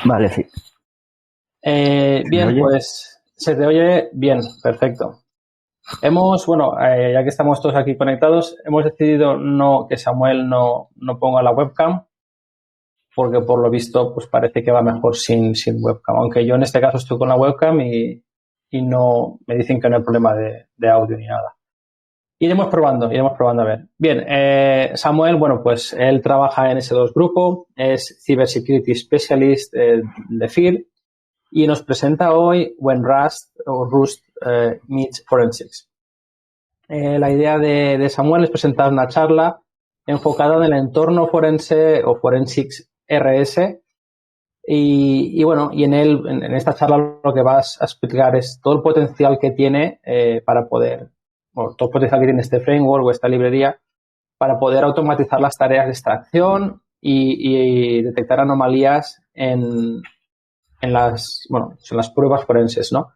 Vale, sí. Bien, pues se te oye bien, perfecto. Ya que estamos todos aquí conectados, hemos decidido que Samuel no ponga la webcam, porque por lo visto pues parece que va mejor sin webcam, aunque yo en este caso estoy con la webcam y no me dicen que no hay problema de audio ni nada. Iremos probando a ver. Bien, Samuel, pues él trabaja en S2 Grupo, es Cybersecurity Specialist de FIR y nos presenta hoy When Rust Meets Forensics. La idea de Samuel es presentar una charla enfocada en el entorno forense o Forensics RS y en esta charla lo que vas a explicar es todo el potencial que tiene todo el potencial que tiene este framework o esta librería para poder automatizar las tareas de extracción y detectar anomalías en las pruebas forenses, ¿no?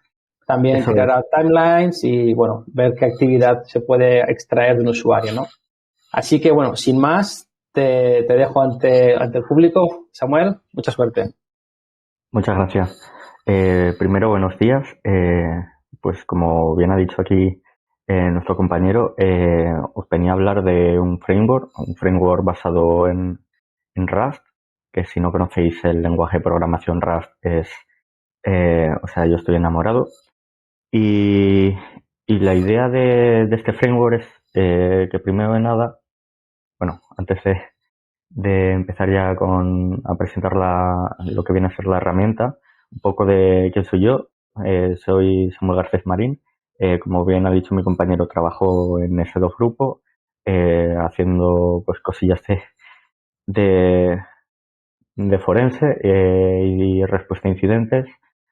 También creará timelines y, ver qué actividad se puede extraer de un usuario, ¿no? Así que, sin más, te dejo ante el público. Samuel, mucha suerte. Muchas gracias. Primero, buenos días. Pues como bien ha dicho aquí nuestro compañero, os venía a hablar de un framework basado en Rust, que si no conocéis el lenguaje de programación Rust yo estoy enamorado. Y la idea de este framework es que primero de nada, antes de empezar ya a presentar lo que viene a ser la herramienta, un poco de quién soy yo. Soy Samuel Garcés Marín. Como bien ha dicho mi compañero, trabajo en S2 Grupo, haciendo pues cosillas de forense y respuesta a incidentes.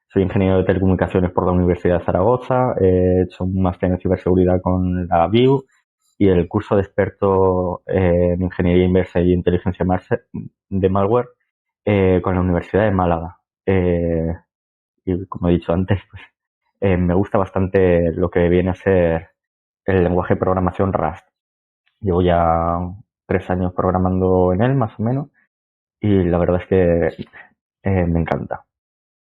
Soy ingeniero de telecomunicaciones por la Universidad de Zaragoza. He hecho un máster en ciberseguridad con la BIU y el curso de experto en ingeniería inversa y inteligencia de malware con la Universidad de Málaga. Y como he dicho antes, pues me gusta bastante lo que viene a ser el lenguaje de programación Rust. Llevo ya 3 años programando en él, más o menos, y la verdad es que me encanta.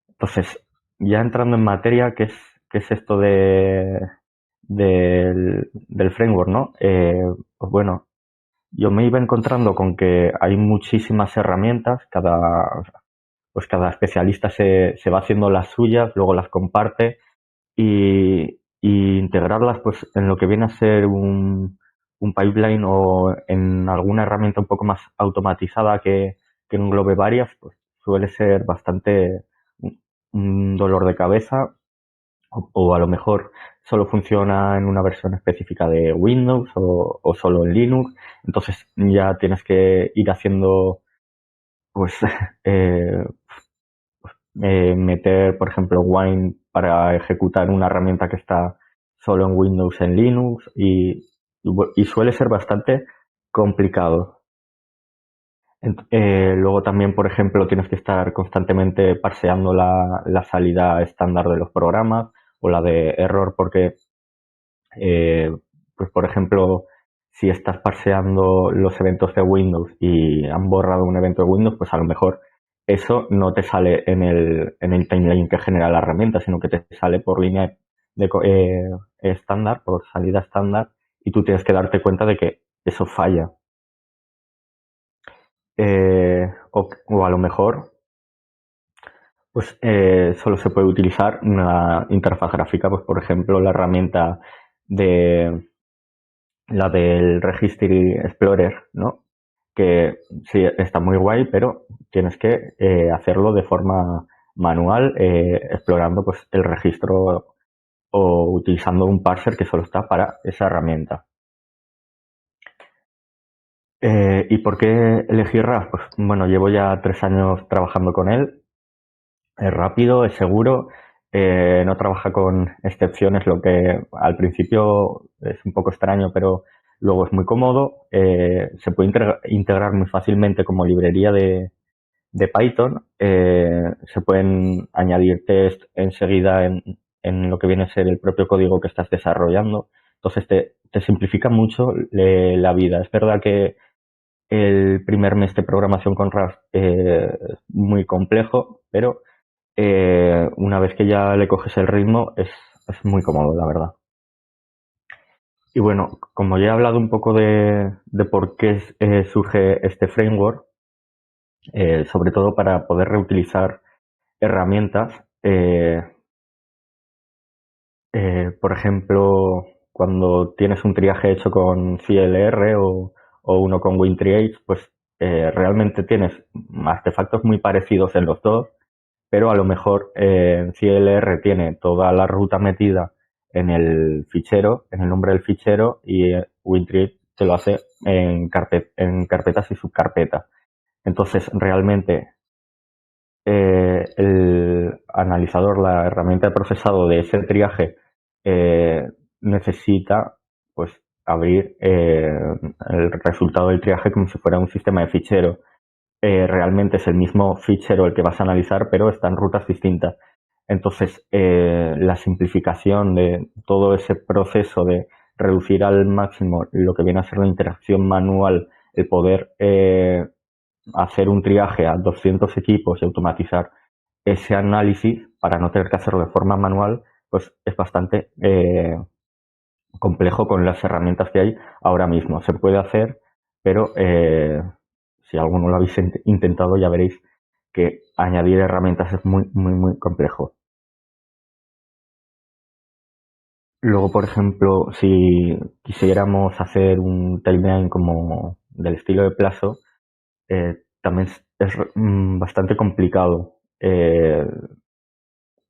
Entonces, ya entrando en materia, ¿qué es esto del framework, no? Yo me iba encontrando con que hay muchísimas herramientas, cada especialista se va haciendo las suyas, luego las comparte y integrarlas pues en lo que viene a ser un pipeline o en alguna herramienta un poco más automatizada que englobe varias, pues suele ser bastante un dolor de cabeza o a lo mejor solo funciona en una versión específica de Windows o solo en Linux. Entonces ya tienes que ir haciendo pues meter, por ejemplo, Wine para ejecutar una herramienta que está solo en Windows, en Linux y suele ser bastante complicado. Luego también, por ejemplo, tienes que estar constantemente parseando la salida estándar de los programas o la de error porque, pues por ejemplo, si estás parseando los eventos de Windows y han borrado un evento de Windows, pues a lo mejor eso no te sale en el timeline que genera la herramienta, sino que te sale por línea estándar, por salida estándar, y tú tienes que darte cuenta de que eso falla. O a lo mejor pues solo se puede utilizar una interfaz gráfica, pues por ejemplo la herramienta la del Registry Explorer, ¿no? Que sí está muy guay, pero tienes que hacerlo de forma manual, explorando pues el registro o utilizando un parser que solo está para esa herramienta. ¿Y por qué elegir Rust? Pues bueno, llevo ya 3 años trabajando con él. Es rápido, es seguro, no trabaja con excepciones, lo que al principio es un poco extraño, pero luego es muy cómodo. Se puede integrar muy fácilmente como librería de Python. Se pueden añadir test enseguida en lo que viene a ser el propio código que estás desarrollando. Entonces te simplifica mucho la vida. Es verdad que el primer mes de programación con Rust es muy complejo, pero una vez que ya le coges el ritmo es muy cómodo, la verdad. Y bueno, como ya he hablado un poco de por qué surge este framework, sobre todo para poder reutilizar herramientas, por ejemplo, cuando tienes un triaje hecho con CLR o uno con Win3H, pues realmente tienes artefactos muy parecidos en los dos, pero a lo mejor CLR tiene toda la ruta metida en el fichero, en el nombre del fichero, y Win3H te lo hace en carpetas y subcarpetas. Entonces, realmente el analizador, la herramienta de procesado de ese triaje, necesita pues abrir el resultado del triaje como si fuera un sistema de fichero. Realmente es el mismo fichero el que vas a analizar, pero está en rutas distintas. Entonces, la simplificación de todo ese proceso de reducir al máximo lo que viene a ser la interacción manual, el poder hacer un triaje a 200 equipos y automatizar ese análisis para no tener que hacerlo de forma manual, pues es bastante complejo con las herramientas que hay ahora mismo. Se puede hacer, pero si alguno lo habéis intentado ya veréis que añadir herramientas es muy, muy, muy complejo. Luego, por ejemplo, si quisiéramos hacer un timeline como del estilo de Plazo, también es bastante complicado.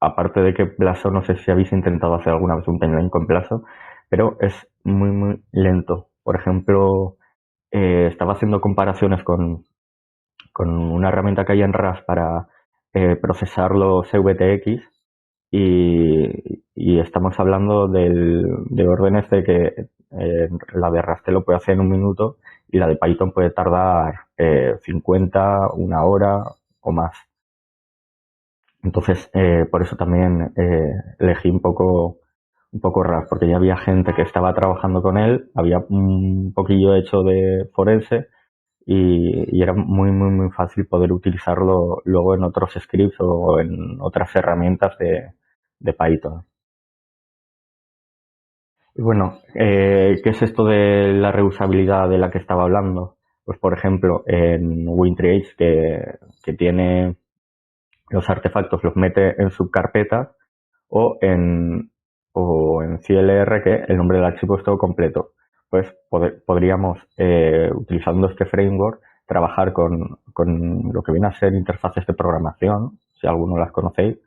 Aparte de que Plazo, no sé si habéis intentado hacer alguna vez un timeline con Plazo, pero es muy, muy lento. Por ejemplo, estaba haciendo comparaciones con una herramienta que hay en Rust para procesar los VTX y estamos hablando de órdenes de que la de Rust lo puede hacer en un minuto y la de Python puede tardar 50, una hora o más. Entonces, por eso también elegí un poco Rust, porque ya había gente que estaba trabajando con él, había un poquillo hecho de forense y era muy, muy, muy fácil poder utilizarlo luego en otros scripts o en otras herramientas de Python. Y bueno, ¿qué es esto de la reusabilidad de la que estaba hablando? Pues por ejemplo, en Win3H que tiene los artefactos, los mete en subcarpetas o en CLR que el nombre del archivo es todo completo. Pues podríamos, utilizando este framework, trabajar con lo que viene a ser interfaces de programación, si alguno las conocéis,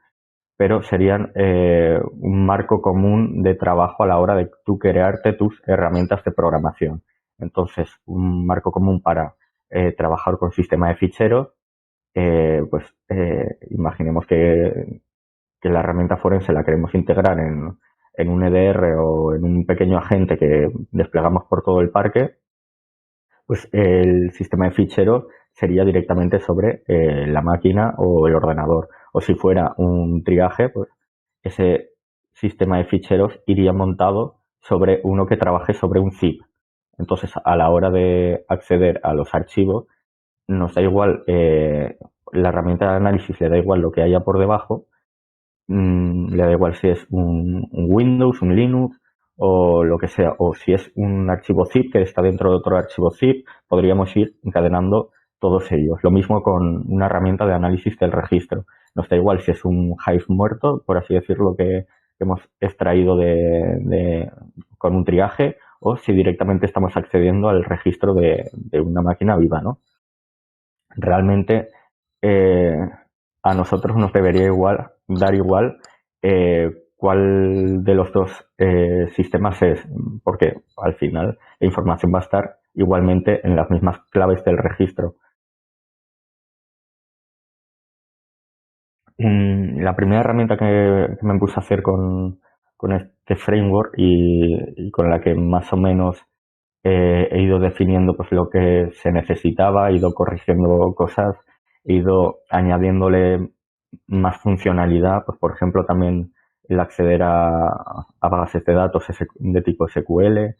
pero serían un marco común de trabajo a la hora de tú crearte tus herramientas de programación. Entonces, un marco común para trabajar con sistema de ficheros, pues imaginemos que la herramienta forense la queremos integrar en un EDR o en un pequeño agente que desplegamos por todo el parque, pues el sistema de ficheros sería directamente sobre la máquina o el ordenador. O si fuera un triaje, pues ese sistema de ficheros iría montado sobre uno que trabaje sobre un zip. Entonces, a la hora de acceder a los archivos, nos da igual, la herramienta de análisis le da igual lo que haya por debajo, le da igual si es un Windows, un Linux o lo que sea, o si es un archivo zip que está dentro de otro archivo zip, podríamos ir encadenando todos ellos. Lo mismo con una herramienta de análisis del registro. Nos da igual si es un Hive muerto, por así decirlo, que hemos extraído con un triaje, o si directamente estamos accediendo al registro de una máquina viva, ¿no? Realmente a nosotros nos debería dar igual cuál de los dos sistemas es, porque al final la información va a estar igualmente en las mismas claves del registro. La primera herramienta que me puse a hacer con este framework y con la que más o menos he ido definiendo pues lo que se necesitaba, he ido corrigiendo cosas, he ido añadiéndole más funcionalidad, pues por ejemplo también el acceder a bases de datos de tipo SQL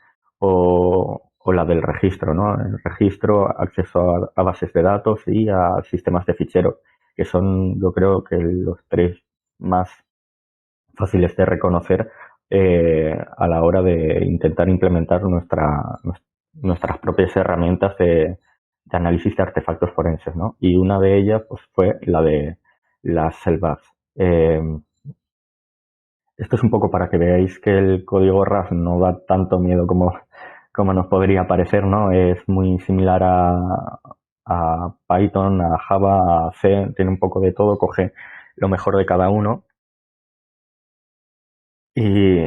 o la del registro, ¿no? El registro, acceso a bases de datos y a sistemas de ficheros, que son, yo creo que los tres más fáciles de reconocer a la hora de intentar implementar nuestras propias herramientas de análisis de artefactos forenses, ¿no? Y una de ellas pues, fue la de las selvas. Esto es un poco para que veáis que el código RAS no da tanto miedo como nos podría parecer, ¿no? Es muy similar a Python, a Java, a C, tiene un poco de todo, coge lo mejor de cada uno. Y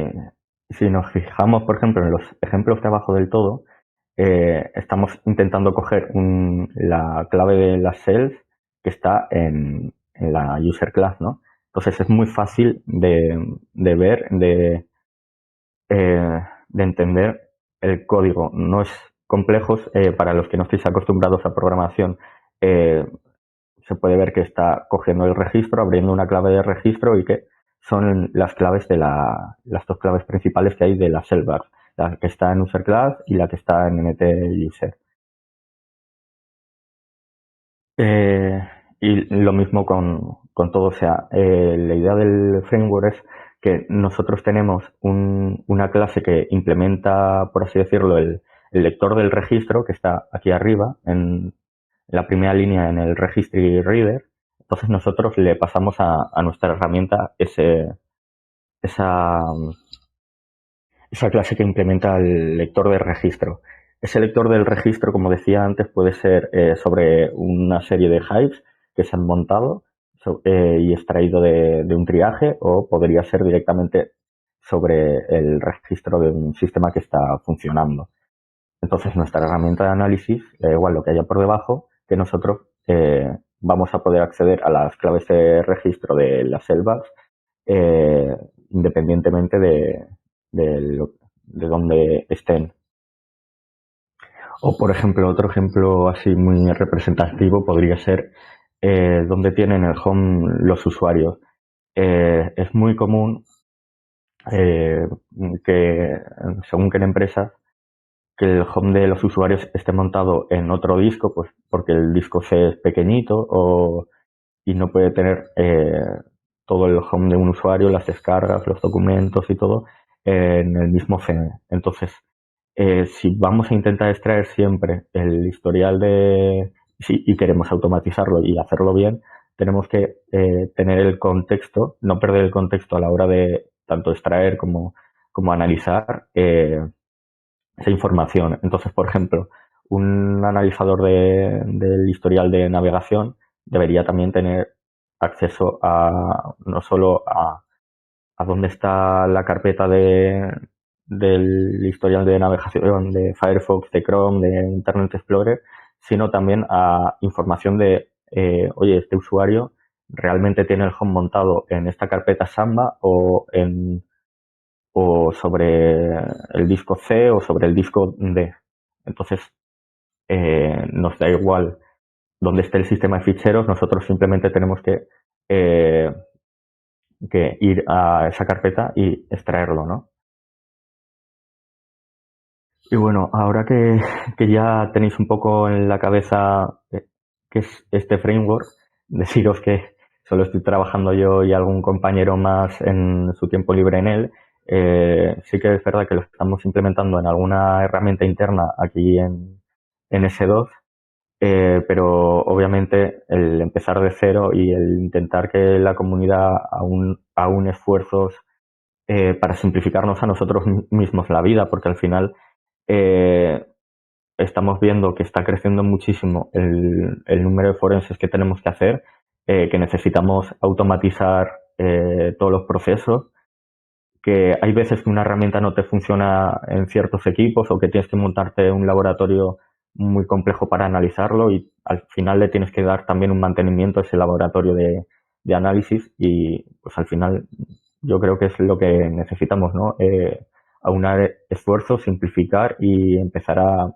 si nos fijamos, por ejemplo, en los ejemplos de abajo del todo, estamos intentando coger la clave de las cells que está en la user class, ¿no? Entonces es muy fácil de ver, de entender el código. No es complejo para los que no estéis acostumbrados a programación. Se puede ver que está cogiendo el registro, abriendo una clave de registro y que son las claves las dos claves principales que hay de la cellbar, la que está en user class y la que está en nt user. Y lo mismo con todo, o sea, la idea del framework es que nosotros tenemos una clase que implementa, por así decirlo, el lector del registro que está aquí arriba, en la primera línea en el registry reader. Entonces nosotros le pasamos a nuestra herramienta esa, esa clase que implementa el lector de registro. Ese lector del registro, como decía antes, puede ser sobre una serie de hives que se han montado y extraído de un triaje, o podría ser directamente sobre el registro de un sistema que está funcionando. Entonces, nuestra herramienta de análisis, da igual lo que haya por debajo, que nosotros vamos a poder acceder a las claves de registro de las selvas eh, independientemente de donde estén. O, por ejemplo, otro ejemplo así muy representativo podría ser donde tienen el home los usuarios. Es muy común eh, que, según que en empresas, que el home de los usuarios esté montado en otro disco, pues porque el disco C es pequeñito y no puede tener todo el home de un usuario, las descargas, los documentos y todo en el mismo C. Entonces, si vamos a intentar extraer siempre el historial y queremos automatizarlo y hacerlo bien, tenemos que tener el contexto, no perder el contexto a la hora de tanto extraer como analizar esa información. Entonces, por ejemplo, un analizador del historial de navegación debería también tener acceso no solo a dónde está la carpeta del historial de navegación de Firefox, de Chrome, de Internet Explorer, sino también a información oye, este usuario realmente tiene el home montado en esta carpeta Samba o sobre el disco C o sobre el disco D. Entonces, nos da igual dónde esté el sistema de ficheros, nosotros simplemente tenemos eh, que ir a esa carpeta y extraerlo, ¿no? Y bueno, ahora que ya tenéis un poco en la cabeza qué es este framework, deciros que solo estoy trabajando yo y algún compañero más en su tiempo libre en él. Sí que es verdad que lo estamos implementando en alguna herramienta interna aquí en S2, pero obviamente el empezar de cero y el intentar que la comunidad aúne esfuerzos para simplificarnos a nosotros mismos la vida, porque al final eh, estamos viendo que está creciendo muchísimo el número de forenses que tenemos que hacer, que necesitamos automatizar todos los procesos, que hay veces que una herramienta no te funciona en ciertos equipos o que tienes que montarte un laboratorio muy complejo para analizarlo y al final le tienes que dar también un mantenimiento a ese laboratorio de análisis y pues al final yo creo que es lo que necesitamos, ¿no? Aunar esfuerzos, simplificar y empezar a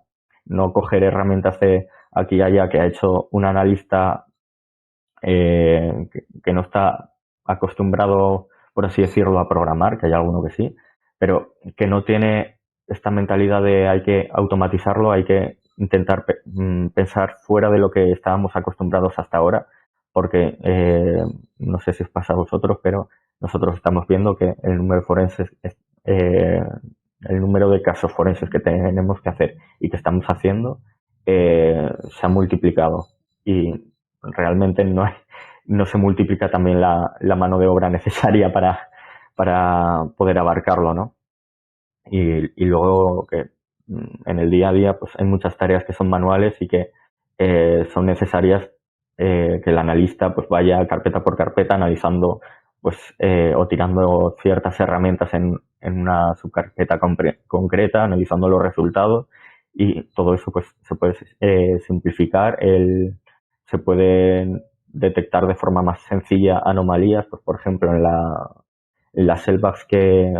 no coger herramientas de aquí y allá que ha hecho un analista que no está acostumbrado, por así decirlo, a programar, que hay alguno que sí, pero que no tiene esta mentalidad de hay que automatizarlo, hay que intentar pensar fuera de lo que estábamos acostumbrados hasta ahora, porque no sé si os pasa a vosotros, pero nosotros estamos viendo que el número de forenses, el número de casos forenses que tenemos que hacer y que estamos haciendo se ha multiplicado y realmente no se multiplica también la mano de obra necesaria para poder abarcarlo, ¿no? Y luego que en el día a día pues hay muchas tareas que son manuales y que son necesarias que el analista pues vaya carpeta por carpeta analizando pues o tirando ciertas herramientas en una subcarpeta concreta, analizando los resultados y todo eso pues se puede simplificar, se pueden detectar de forma más sencilla anomalías, pues por ejemplo en las selvas que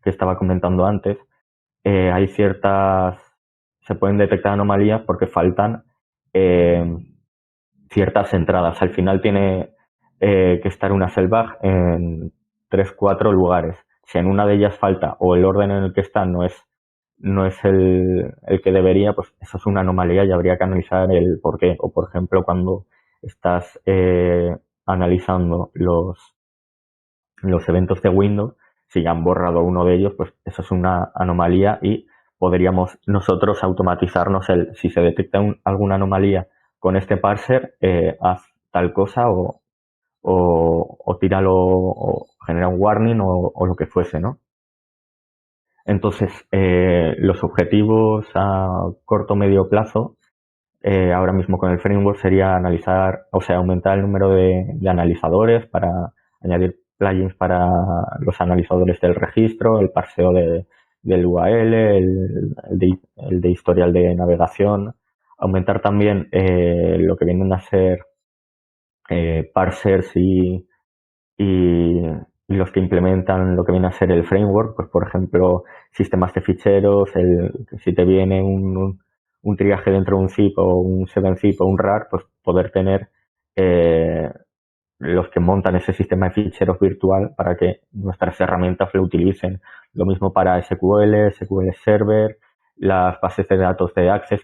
estaba comentando antes, hay se pueden detectar anomalías porque faltan ciertas entradas. Al final tiene que estar una selvag en 3, 4 lugares. Si en una de ellas falta o el orden en el que está no es el que debería, pues eso es una anomalía y habría que analizar el por qué. O por ejemplo, cuando estás analizando los eventos de Windows, si ya han borrado uno de ellos, pues eso es una anomalía y podríamos nosotros automatizarnos si se detecta alguna anomalía con este parser, haz tal cosa o tíralo o genera un warning o lo que fuese, ¿no? Entonces, los objetivos a corto o medio plazo, ahora mismo con el framework sería aumentar el número de analizadores para añadir plugins para los analizadores del registro, el parseo del UAL, el de historial de navegación, aumentar también lo que vienen a ser parsers y los que implementan lo que viene a ser el framework, pues por ejemplo, sistemas de ficheros, si te viene un triaje dentro de un zip o un 7-zip o un RAR, pues poder tener los que montan ese sistema de ficheros virtual para que nuestras herramientas lo utilicen. Lo mismo para SQL Server, las bases de datos de Access,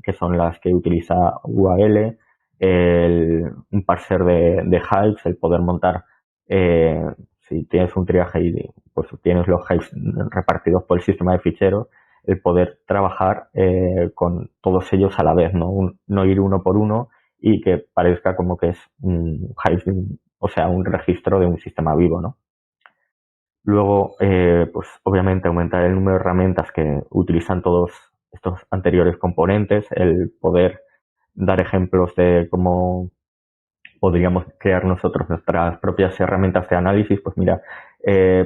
que son las que utiliza UAL, un parser de Hives, el poder montar, si tienes un triaje y pues tienes los Hives repartidos por el sistema de ficheros, el poder trabajar con todos ellos a la vez, no ir uno por uno y que parezca como que es un Hive, o sea, un registro de un sistema vivo, ¿no? Luego, pues obviamente aumentar el número de herramientas que utilizan todos estos anteriores componentes, el poder dar ejemplos de cómo podríamos crear nosotros nuestras propias herramientas de análisis. Pues mira,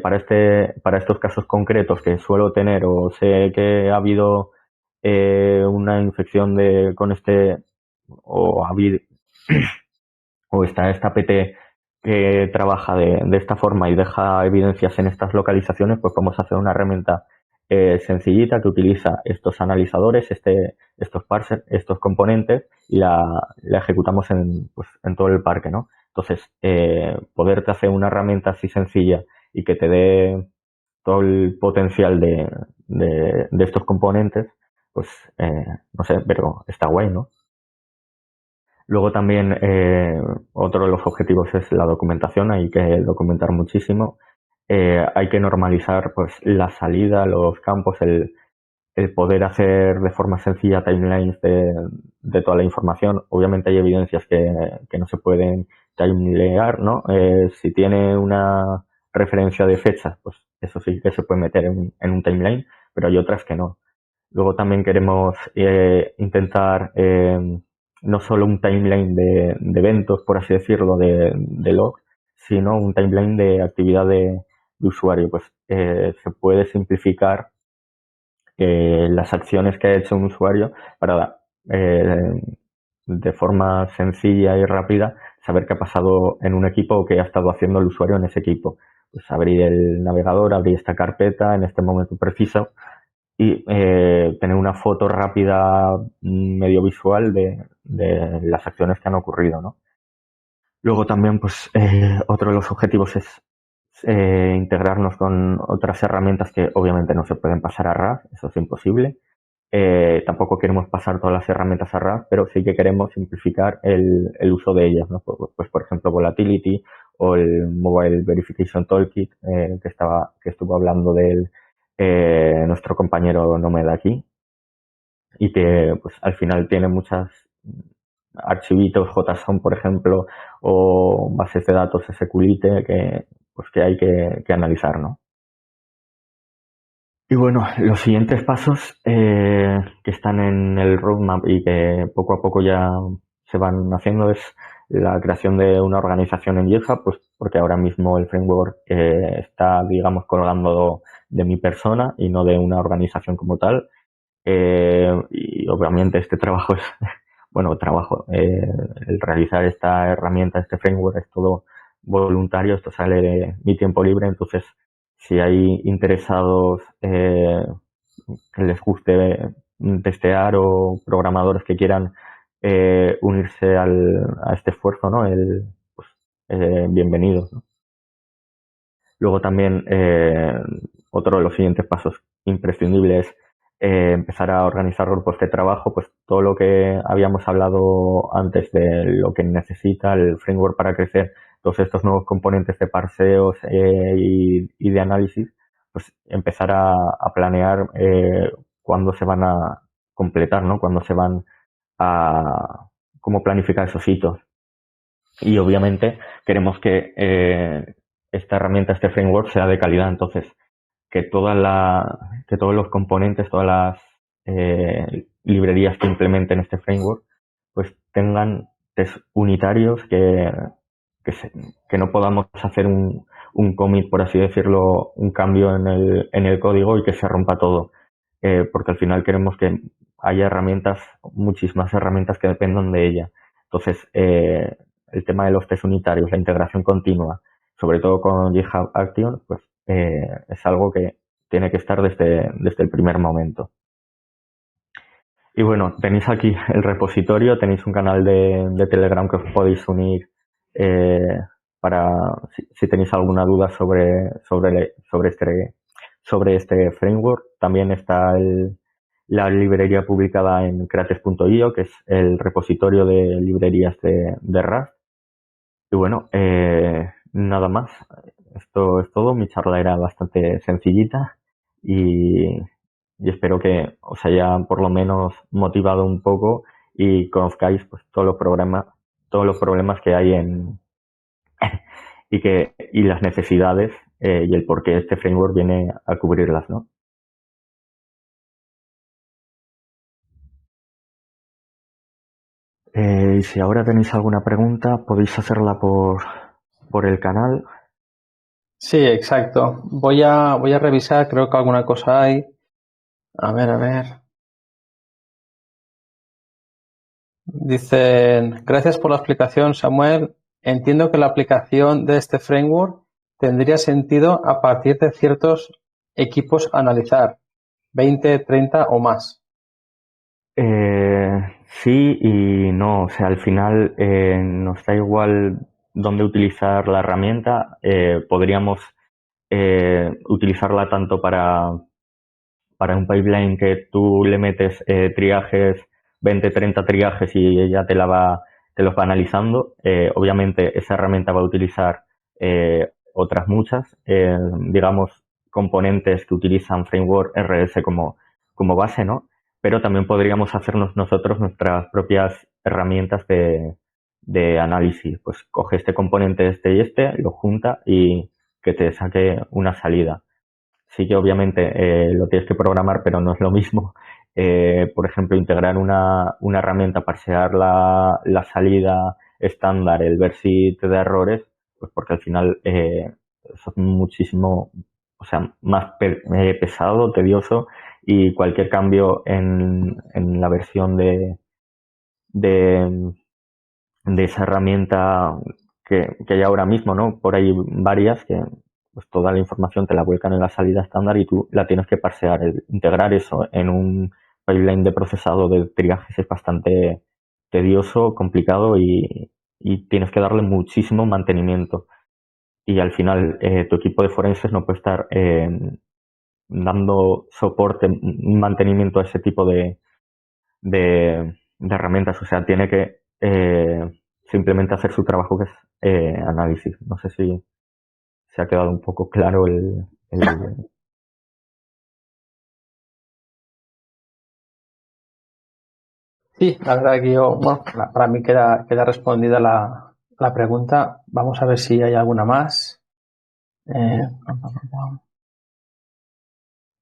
para estos casos concretos que suelo tener o sé que ha habido una infección con o ha habido o está esta PT que trabaja de esta forma y deja evidencias en estas localizaciones, pues podemos hacer una herramienta sencillita que utiliza estos analizadores, estos parsers, estos componentes y la ejecutamos pues, en todo el parque, ¿no? Entonces, poderte hacer una herramienta así sencilla y que te dé todo el potencial de estos componentes, pues no sé, pero está guay, ¿no? Luego también otro de los objetivos es la documentación, hay que documentar muchísimo. Hay que normalizar pues la salida, los campos, el poder hacer de forma sencilla timelines de toda la información. Obviamente hay evidencias que no se pueden timelear, ¿no? Si tiene una referencia de fecha, pues eso sí que se puede meter en un timeline, pero hay otras que no. Luego también queremos intentar no solo un timeline de eventos, por así decirlo, de logs, sino un timeline de actividad de usuario. Pues se puede simplificar las acciones que ha hecho un usuario para de forma sencilla y rápida saber qué ha pasado en un equipo o qué ha estado haciendo el usuario en ese equipo. Pues abrir el navegador, abrir esta carpeta en este momento preciso y tener una foto rápida, medio visual de las acciones que han ocurrido, ¿no? Luego también, pues, otro de los objetivos es integrarnos con otras herramientas que obviamente no se pueden pasar a RAS, eso es imposible. Tampoco queremos pasar todas las herramientas a RAS, pero sí que queremos simplificar el uso de ellas, ¿no? Pues, por ejemplo, Volatility o el Mobile Verification Toolkit, que estuvo hablando de nuestro compañero Nomad aquí, y que pues al final tiene muchas archivitos JSON, por ejemplo, o bases de datos SQLite que hay que analizar, ¿no? Y bueno, los siguientes pasos que están en el roadmap y que poco a poco ya se van haciendo es la creación de una organización en GitHub, pues porque ahora mismo el framework está, digamos, colgando de mi persona y no de una organización como tal. Y obviamente este trabajo es, bueno, el realizar esta herramienta, este framework es todo voluntario, esto sale de mi tiempo libre, entonces si hay interesados que les guste testear o programadores que quieran unirse a este esfuerzo, ¿no? Bienvenidos, ¿no? Luego también otro de los siguientes pasos imprescindibles es empezar a organizar grupos de trabajo, pues todo lo que habíamos hablado antes de lo que necesita el framework para crecer, todos estos nuevos componentes de parseos y de análisis, pues empezar a planear cuándo se van a completar, ¿no? Cuándo se van cómo planificar esos hitos. Y obviamente queremos que esta herramienta, este framework sea de calidad, entonces que todos los componentes, todas las librerías que implementen este framework, pues tengan test unitarios que no podamos hacer un commit, por así decirlo, un cambio en el código y que se rompa todo. Porque al final queremos que haya herramientas, muchísimas herramientas que dependan de ella. Entonces, el tema de los test unitarios, la integración continua, sobre todo con GitHub Action, pues es algo que tiene que estar desde el primer momento. Y bueno, tenéis aquí el repositorio, tenéis un canal de Telegram que os podéis unir para si tenéis alguna duda sobre este framework. También está la librería publicada en Creates.io, que es el repositorio de librerías de Rust. Y bueno, nada más. Esto es todo. Mi charla era bastante sencillita y espero que os haya por lo menos motivado un poco y conozcáis pues todos los problemas que hay y las necesidades y el por qué este framework viene a cubrirlas, ¿no? Y si ahora tenéis alguna pregunta, podéis hacerla por el canal. Sí, exacto. Voy a revisar, creo que alguna cosa hay. A ver. Dicen, gracias por la explicación, Samuel. Entiendo que la aplicación de este framework tendría sentido a partir de ciertos equipos a analizar, 20, 30 o más. Sí y no, o sea, al final nos da igual dónde utilizar la herramienta. Podríamos utilizarla tanto para un pipeline que tú le metes triajes, 20, 30 triajes y ella te los va analizando. Obviamente esa herramienta va a utilizar otras muchas, digamos, componentes que utilizan framework RS como base, ¿no? Pero también podríamos hacernos nosotros nuestras propias herramientas de análisis. Pues coge este componente y lo junta y que te saque una salida. Sí que obviamente lo tienes que programar, pero no es lo mismo. Por ejemplo, integrar una herramienta, parsear la salida estándar, el ver si te da errores, pues porque al final eso es muchísimo, o sea, más pesado, tedioso, y cualquier cambio en la versión de, de esa herramienta que hay ahora mismo, ¿no? Por ahí varias que pues toda la información te la vuelcan en la salida estándar y tú la tienes que parsear. Integrar eso en un pipeline de procesado de triajes es bastante tedioso, complicado y tienes que darle muchísimo mantenimiento. y al final tu equipo de forenses no puede estar dando soporte, mantenimiento a ese tipo de herramientas. O sea, tiene que simplemente hacer su trabajo, que es análisis. No sé si se ha quedado un poco claro el... Sí, la verdad que yo, bueno, para mí queda respondida la pregunta. Vamos a ver si hay alguna más.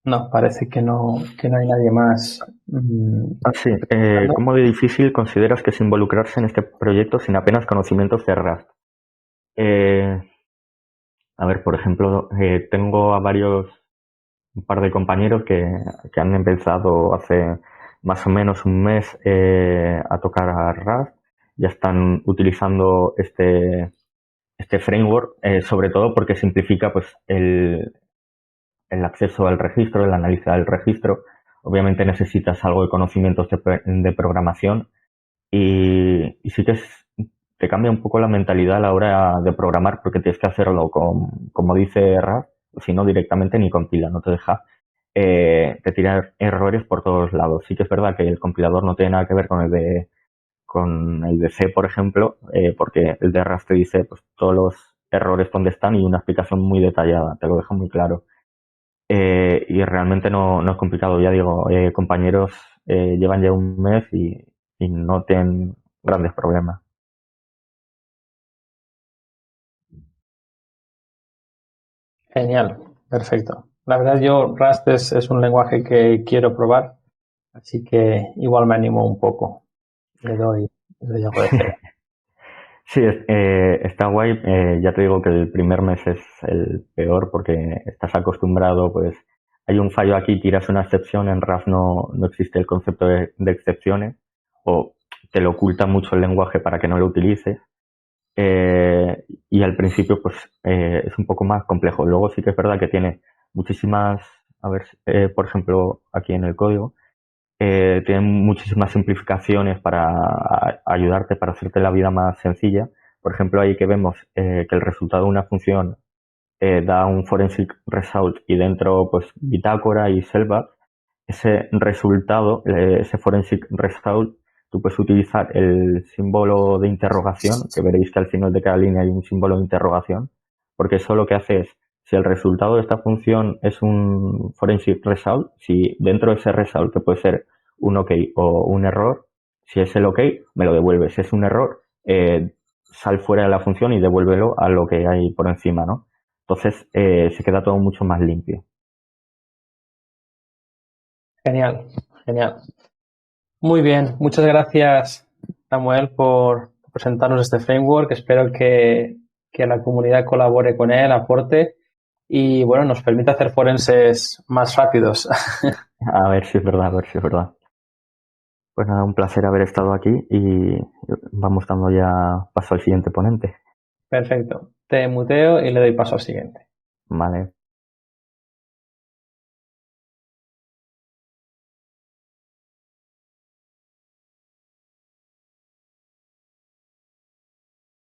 No, parece que no hay nadie más. Sí. ¿Cómo de difícil consideras que es involucrarse en este proyecto sin apenas conocimientos de Rust? A ver, por ejemplo, tengo un par de compañeros que han empezado hace más o menos un mes a tocar a Rust. Ya están utilizando este framework, sobre todo porque simplifica pues el acceso al registro, el análisis del registro. Obviamente necesitas algo de conocimientos de programación y sí que te cambia un poco la mentalidad a la hora de programar, porque tienes que hacerlo como dice Rust, si no directamente ni compila, no te deja te tira errores por todos lados. Sí que es verdad que el compilador no tiene nada que ver con el de C, por ejemplo, porque el de Rust te dice pues todos los errores donde están y una explicación muy detallada, te lo deja muy claro. Y realmente no es complicado, ya digo, compañeros llevan ya un mes y no tienen grandes problemas. Genial, perfecto. La verdad yo Rust es un lenguaje que quiero probar, así que igual me animo un poco. Le doy algo de cera. Sí, está guay. Ya te digo que el primer mes es el peor porque estás acostumbrado, pues hay un fallo aquí, tiras una excepción, en Rust no existe el concepto de excepciones o te lo oculta mucho el lenguaje para que no lo utilices. Y al principio pues es un poco más complejo. Luego sí que es verdad que tiene muchísimas, a ver, por ejemplo, aquí en el código, tiene muchísimas simplificaciones para ayudarte, para hacerte la vida más sencilla. Por ejemplo, ahí que vemos que el resultado de una función da un forensic result y dentro pues bitácora y Selvag, ese resultado, ese forensic result, tú puedes utilizar el símbolo de interrogación, que veréis que al final de cada línea hay un símbolo de interrogación, porque eso lo que hace es, si el resultado de esta función es un forensic result, si dentro de ese result, que puede ser un OK o un error, si es el OK, me lo devuelve. Si es un error, sal fuera de la función y devuélvelo a lo que hay por encima, ¿no? Entonces se queda todo mucho más limpio. Genial, genial. Muy bien, muchas gracias Samuel por presentarnos este framework. Espero que la comunidad colabore con él, aporte y bueno, nos permita hacer forenses más rápidos. A ver si es verdad, a ver si es verdad. Pues nada, un placer haber estado aquí y vamos dando ya paso al siguiente ponente. Perfecto. Te muteo y le doy paso al siguiente. Vale.